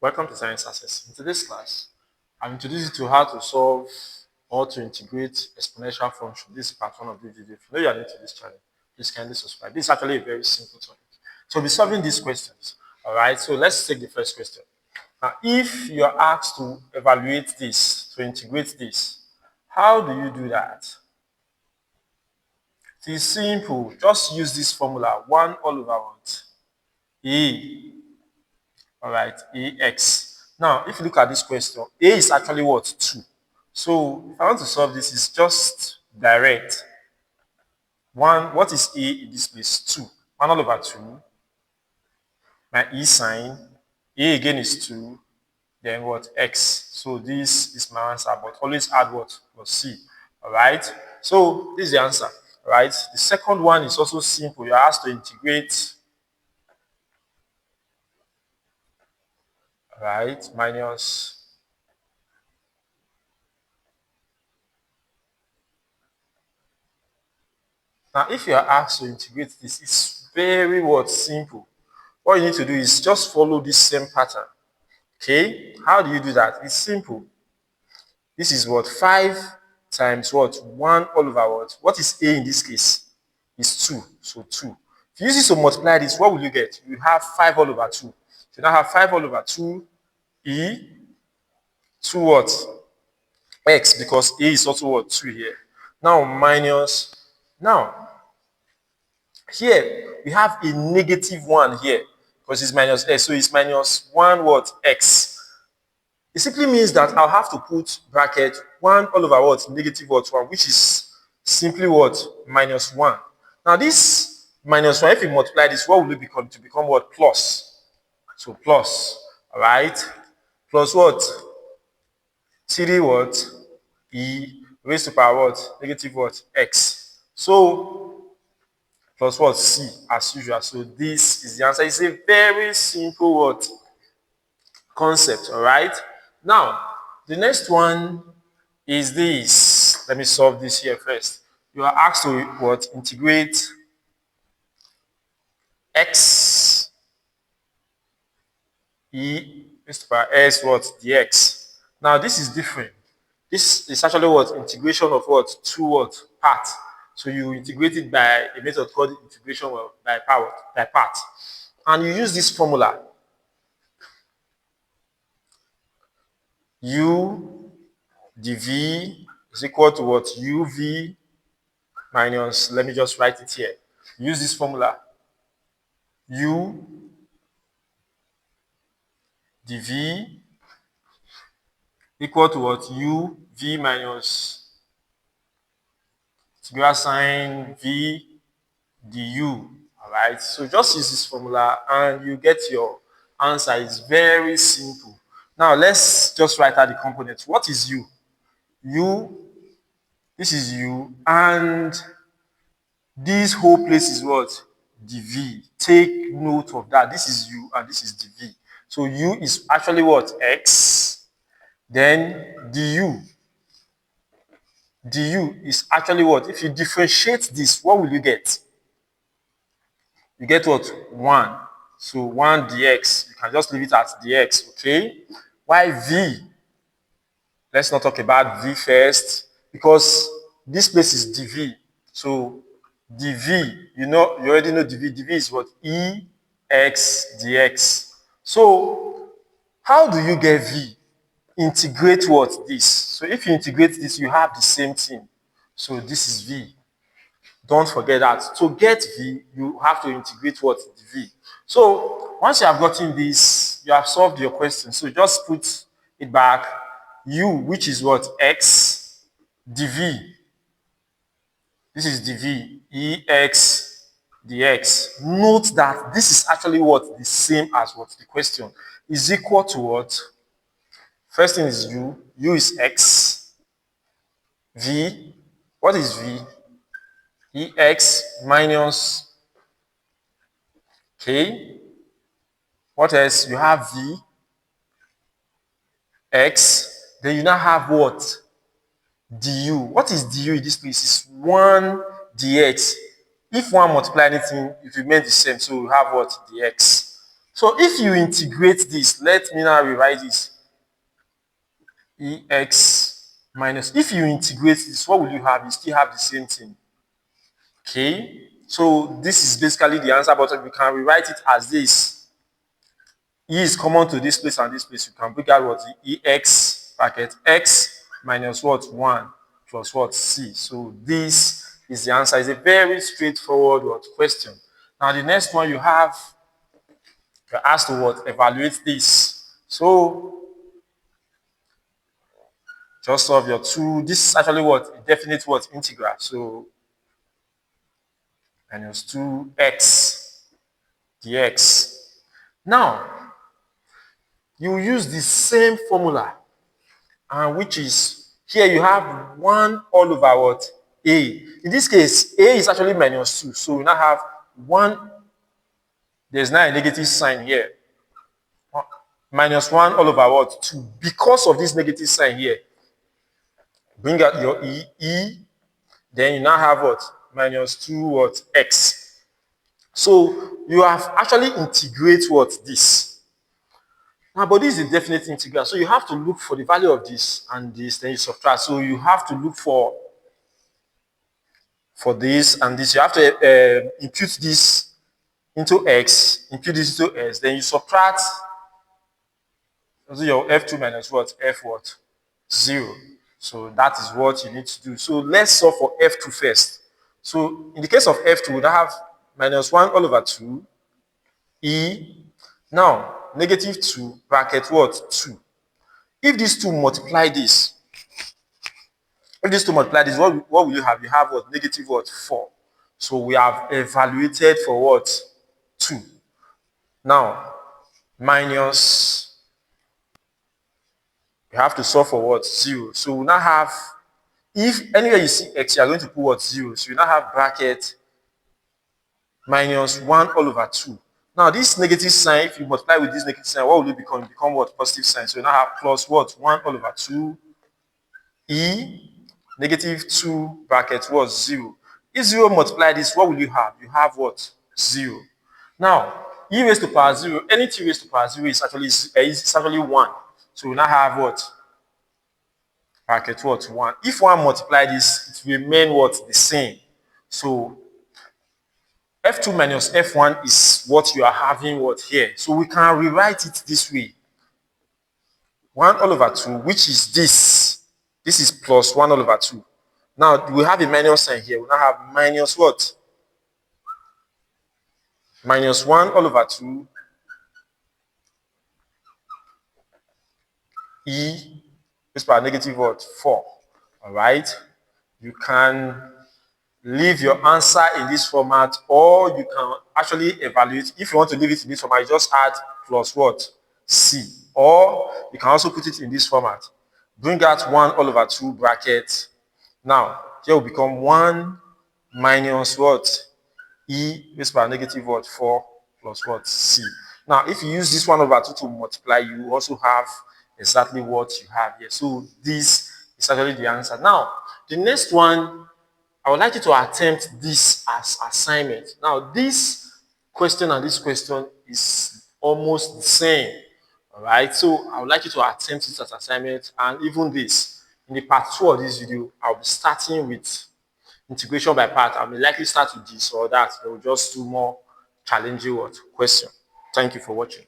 Welcome to Science Access. In today's class, I'm introducing you to how to solve or to integrate exponential function. This is part one of the video. If you know you are new to this channel, please kindly subscribe. This is actually a very simple topic. So we'll be solving these questions. All right, so let's take the first question. Now, if you are asked to evaluate this, to integrate this, how do you do that? It is simple. Just use this formula, 1 all over what? E. All right, ax. Now, if you look at this question, a is actually what? 2. So, if I want to solve this, it's just direct. 1, what is a in this place? 2. 1 all over 2. My e sign. A again is 2. Then what? X. So, this is my answer, but always add what? C. All right. So, this is the answer. All right. The second one is also simple. You are asked to integrate, right, minus. Now, if you are asked to integrate this, it's very simple. What you need to do is just follow this same pattern. Okay? How do you do that? It's simple. This is what? 5 times what? 1 all over what? What is a in this case? It's 2. So 2. If you use this to multiply this, what will you get? You have 5 all over 2. So you now have 5 all over 2 e 2 what? X, because a is also what? 2 here. Now minus. Now, here, we have a negative 1 here because it's minus s. So it's minus 1 what? X. It simply means that I'll have to put bracket 1 all over what? Negative what? 1, which is simply what? Minus 1. Now this minus 1, if you multiply this, what will it become? To become what? Plus. So plus. All right? Plus what? 3 what? E raised to power what? Negative what? X. So plus what? C, as usual. So this is the answer. It's a very simple what? Concept, all right? Now, the next one is this. Let me solve this here first. You are asked to what? Integrate x e raised to power s what? Dx. Now, this is different. This is actually what? Integration of what? Two what? Parts. So you integrate it by a method called integration by part. And you use this formula. U dv is equal to what? uv minus, let me just write it here. Use this formula. U dv equal to what? uv minus integral sign v du. All right, so just use this formula and you get your answer. It's very simple. Now let's just write out the components. What is u? This is u, and this whole place is what? dv. Take note of that. This is u and this is dv. So u is actually what? X. Then du is actually what? If you differentiate this, what will you get? You get what? 1. So 1 dx. You can just leave it at dx, okay? Why v? Let's not talk about v first, because this place is dv. So dv, you already know dv. dv is what? Ex dx. So how do you get v? Integrate what? This. So if you integrate this, you have the same thing. So this is v. Don't forget that. To get v, you have to integrate what? The v. So once you have gotten this, you have solved your question. So just put it back. U, which is what? X dv. This is dv. Ex dx. Note that this is actually what? The same as what? The question is equal to what? First thing is u. U is x. V. What is v? Ex minus k. What else? You have v. X. Then you now have what? Du. What is du in this place? It's 1 dx. If one multiply anything, it remains the same. So you have what? Dx. So if you integrate this, let me now rewrite this. Ex minus, if you integrate this, what will you have? You still have the same thing. Okay, so this is basically the answer, but we can rewrite it as this. E is common to this place and this place. You can bring out what? Ex bracket x minus what? 1 plus what? C. So this is the answer. It's a very straightforward what? Question. Now the next one you have, you're asked to what? Evaluate this. So just solve your 2. This is actually what? A definite what? Integral. So minus 2x dx. Now, you use the same formula, and which is, here you have 1 all over what? A. In this case, A is actually minus 2. So we now have 1. There's now a negative sign here. Minus 1 all over what? 2. Because of this negative sign here, bring out your E. Then you now have what? Minus 2 what? X. So you have actually integrate what? This. Now, but this is a definite integral. So you have to look for the value of this and this, then you subtract. So you have to look for this and this. You have to impute this into x, impute this into s, then you subtract. So your f2 minus what? F what? 0. So that is what you need to do. So let's solve for f2 first. So in the case of f2, we have minus 1 all over 2 e. Now, negative 2 bracket what? 2. If these two multiply this, what will you have? You have what? Negative what? 4. So we have evaluated for what? 2. Now, minus, you have to solve for what? 0. So we now have, if anywhere you see x, you are going to put what? 0. So you now have bracket minus 1 all over 2. Now, this negative sign, if you multiply with this negative sign, what will it become? Become what? Positive sign. So you now have plus what? 1 all over 2 e. Negative 2 bracket was 0. If 0 multiply this, what will you have? You have what? 0. Now, e raised to power 0, anything raised to power 0 is actually 1. So we now have what? Bracket what? 1. If 1 multiply this, it will remain what? The same. So f2 minus f1 is what you are having what here. So we can rewrite it this way. 1 all over 2, which is this. This is plus 1 all over 2. Now, we have a minus sign here. We now have minus what? Minus 1 all over 2 e is by negative what? 4. All right? You can leave your answer in this format, or you can actually evaluate. If you want to leave it in this format, you just add plus what? C. Or you can also put it in this format. Bring out 1 all over 2 bracket. Now, here will become 1 minus what? E raised by negative what? 4 plus what? C. Now, if you use this 1 over 2 to multiply, you also have exactly what you have here. So this is actually the answer. Now, the next one, I would like you to attempt this as assignment. Now, this question and this question is almost the same. All right, so I would like you to attempt it as assignment, and even this. In the part 2 of this video, I'll be starting with integration by part. I will likely start with this or that. I will just do more challenging what question. Thank you for watching.